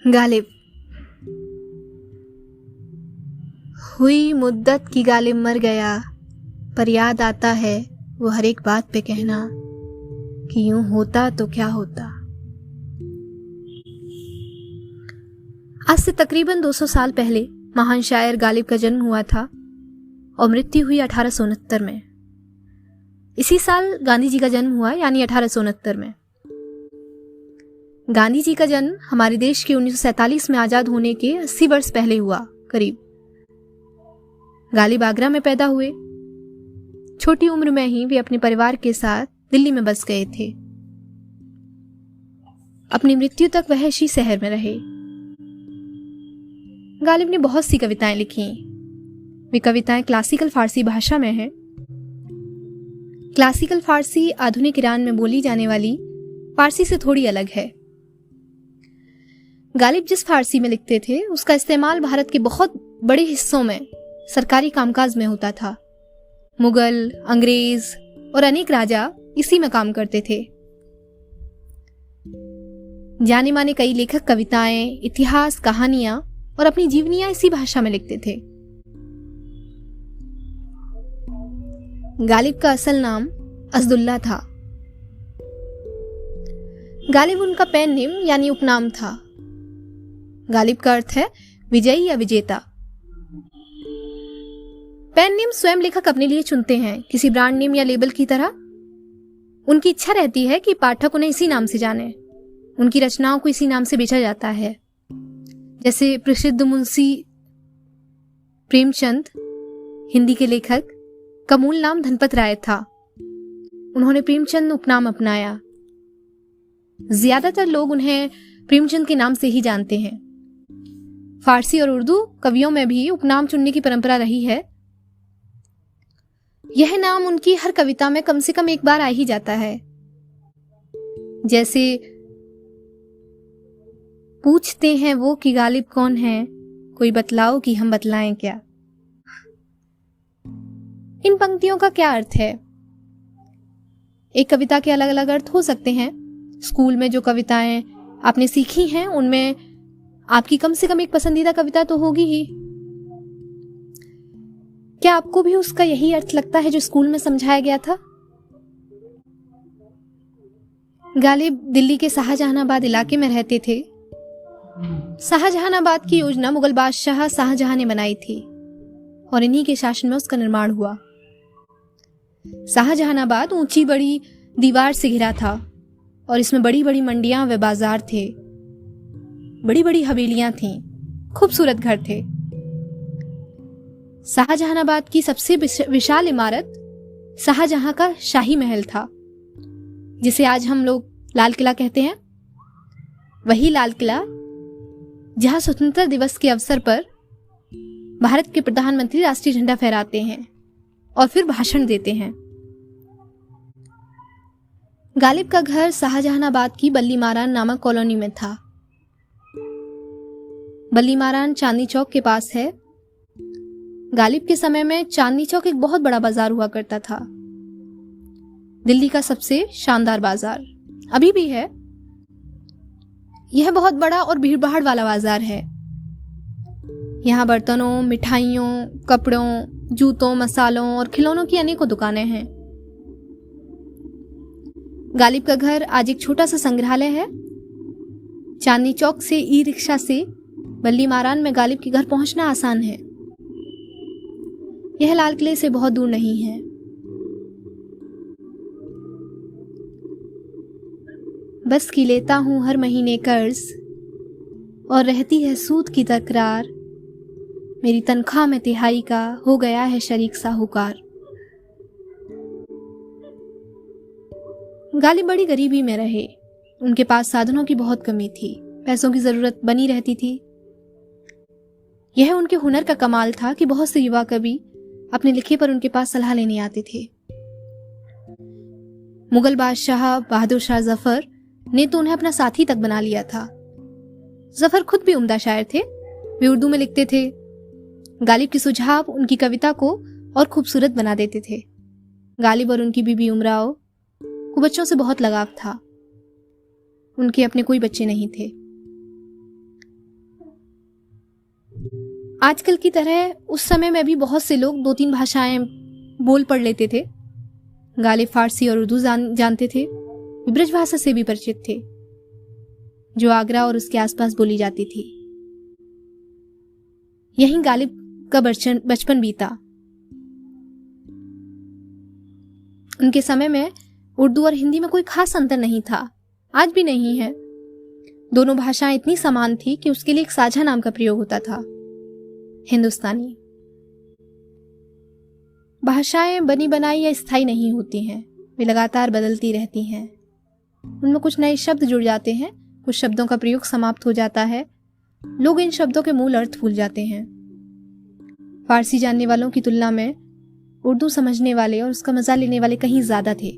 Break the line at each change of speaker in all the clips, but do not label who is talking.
गालिब। हुई मुद्दत की गालिब मर गया, पर याद आता है वो हर एक बात पे कहना कि यूं होता तो क्या होता। आज से तकरीबन 200 साल पहले महान शायर गालिब का जन्म हुआ था और मृत्यु हुई 1869 में। इसी साल गांधी जी का जन्म हुआ, यानी 1869 में। गांधी जी का जन्म हमारे देश के 1947 में आजाद होने के 80 वर्ष पहले हुआ करीब। गालिब आगरा में पैदा हुए। छोटी उम्र में ही वे अपने परिवार के साथ दिल्ली में बस गए थे। अपनी मृत्यु तक वह इसी शहर में रहे। गालिब ने बहुत सी कविताएं लिखी। वे कविताएं क्लासिकल फारसी भाषा में हैं। क्लासिकल फारसी आधुनिक ईरान में बोली जाने वाली फारसी से थोड़ी अलग है। गालिब जिस फारसी में लिखते थे उसका इस्तेमाल भारत के बहुत बड़े हिस्सों में सरकारी कामकाज में होता था। मुगल, अंग्रेज और अनेक राजा इसी में काम करते थे। जाने माने कई लेखक कविताएं, इतिहास, कहानियां और अपनी जीवनियां इसी भाषा में लिखते थे। गालिब का असल नाम असदुल्ला था। गालिब उनका पेन नेम यानी उपनाम था। गालिब का अर्थ है विजयी या विजेता। पेन नेम स्वयं लेखक अपने लिए चुनते हैं, किसी ब्रांड नेम या लेबल की तरह। उनकी इच्छा रहती है कि पाठक उन्हें इसी नाम से जाने। उनकी रचनाओं को इसी नाम से बेचा जाता है। जैसे प्रसिद्ध मुंशी प्रेमचंद, हिंदी के लेखक, का मूल नाम धनपत राय था। उन्होंने प्रेमचंद उपनाम अपनाया। ज्यादातर लोग उन्हें प्रेमचंद के नाम से ही जानते हैं। फारसी और उर्दू कवियों में भी उपनाम चुनने की परंपरा रही है। यह नाम उनकी हर कविता में कम से कम एक बार आ ही जाता है। जैसे पूछते हैं वो कि गालिब कौन है, कोई बतलाओ कि हम बतलाएं क्या। इन पंक्तियों का क्या अर्थ है? एक कविता के अलग अलग अर्थ हो सकते हैं। स्कूल में जो कविताएं आपने सीखी हैं उनमें आपकी कम से कम एक पसंदीदा कविता तो होगी ही। क्या आपको भी उसका यही अर्थ लगता है जो स्कूल में समझाया गया था? गालिब दिल्ली के शाहजहानाबाद इलाके में रहते थे। शाहजहानाबाद की योजना मुगल बादशाह शाहजहां ने बनाई थी और इन्हीं के शासन में उसका निर्माण हुआ। शाहजहानाबाद ऊंची बड़ी दीवार से घिरा था और इसमें बड़ी बड़ी मंडियां व बाजार थे। बड़ी बड़ी हवेलियां थीं, खूबसूरत घर थे। शाहजहानाबाद की सबसे विशाल इमारत शाहजहां का शाही महल था, जिसे आज हम लोग लाल किला कहते हैं। वही लाल किला जहां स्वतंत्रता दिवस के अवसर पर भारत के प्रधानमंत्री राष्ट्रीय झंडा फहराते हैं और फिर भाषण देते हैं। गालिब का घर शाहजहानाबाद की बल्ली मारान नामक कॉलोनी में था। बल्ली मारान चांदनी चौक के पास है। गालिब के समय में चांदनी चौक एक बहुत बड़ा बाजार हुआ करता था, दिल्ली का सबसे शानदार बाजार। अभी भी है। यह बहुत बड़ा और भीड़भाड़ वाला बाजार है। यहाँ बर्तनों, मिठाइयों, कपड़ों, जूतों, मसालों और खिलौनों की अनेकों दुकानें हैं। गालिब का घर आज एक छोटा सा संग्रहालय है। चांदनी चौक से ई रिक्शा से बल्ली मारान में गालिब के घर पहुंचना आसान है। यह लाल किले से बहुत दूर नहीं है। बस की लेता हूं हर महीने कर्ज और रहती है सूद की तकरार। मेरी तनख्वाह में तिहाई का हो गया है शरीक साहूकार। गालिब बड़ी गरीबी में रहे। उनके पास साधनों की बहुत कमी थी। पैसों की जरूरत बनी रहती थी। यह उनके हुनर का कमाल था कि बहुत से युवा कवि अपने लिखे पर उनके पास सलाह लेने आते थे। मुगल बादशाह बहादुर शाह जफर ने तो उन्हें अपना साथी तक बना लिया था। जफर खुद भी उम्दा शायर थे। वे उर्दू में लिखते थे। गालिब के सुझाव उनकी कविता को और खूबसूरत बना देते थे। गालिब और उनकी बीबी उमराव को बच्चों से बहुत लगाव था। उनके अपने कोई बच्चे नहीं थे। आजकल की तरह उस समय में भी बहुत से लोग 2-3 भाषाएं बोल पढ़ लेते थे। गालिब फारसी और उर्दू जानते थे, ब्रज भाषा से भी परिचित थे, जो आगरा और उसके आसपास बोली जाती थी। यहीं गालिब का बचपन बीता। उनके समय में उर्दू और हिंदी में कोई खास अंतर नहीं था, आज भी नहीं है। दोनों भाषाएं इतनी समान थी कि उसके लिए एक साझा नाम का प्रयोग होता था, हिंदुस्तानी। भाषाएं बनी बनाई या स्थायी नहीं होती हैं, वे लगातार बदलती रहती हैं। उनमें कुछ नए शब्द जुड़ जाते हैं, कुछ शब्दों का प्रयोग समाप्त हो जाता है, लोग इन शब्दों के मूल अर्थ भूल जाते हैं। फारसी जानने वालों की तुलना में उर्दू समझने वाले और उसका मजा लेने वाले कहीं ज्यादा थे।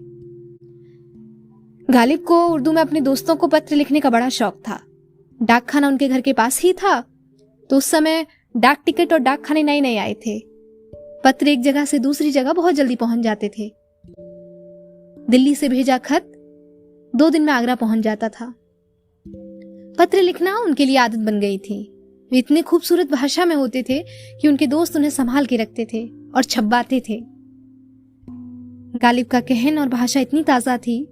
गालिब को उर्दू में अपने दोस्तों को पत्र लिखने का बड़ा शौक था। डाक खाना उनके घर के पास ही था, तो उस समय डाक टिकट और डाक खाने नए नए आए थे। पत्र एक जगह से दूसरी जगह बहुत जल्दी पहुंच जाते थे। दिल्ली से भेजा खत 2 दिन में आगरा पहुंच जाता था। पत्र लिखना उनके लिए आदत बन गई थी। वे इतने खूबसूरत भाषा में होते थे कि उनके दोस्त उन्हें संभाल के रखते थे और छपवाते थे। गालिब का कहन और भाषा इतनी ताजा थी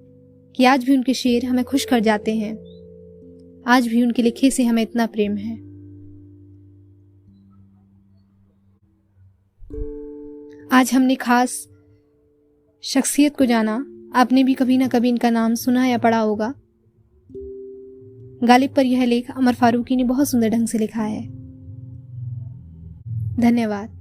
कि आज भी उनके शेर हमें खुश कर जाते हैं। आज भी उनके लिखे से हमें इतना प्रेम है। आज हमने खास शख्सियत को जाना। आपने भी कभी ना कभी इनका नाम सुना या पढ़ा होगा। गालिब पर यह लेख अमर फारूकी ने बहुत सुंदर ढंग से लिखा है। धन्यवाद।